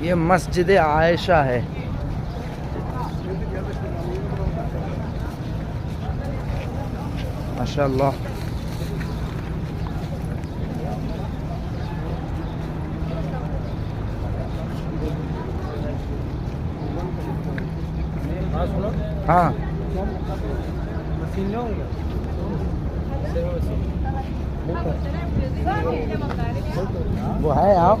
ये मस्जिद आयशा है। माशाअल्लाह। हाँ वो है आप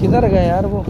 किधर गए यार वो?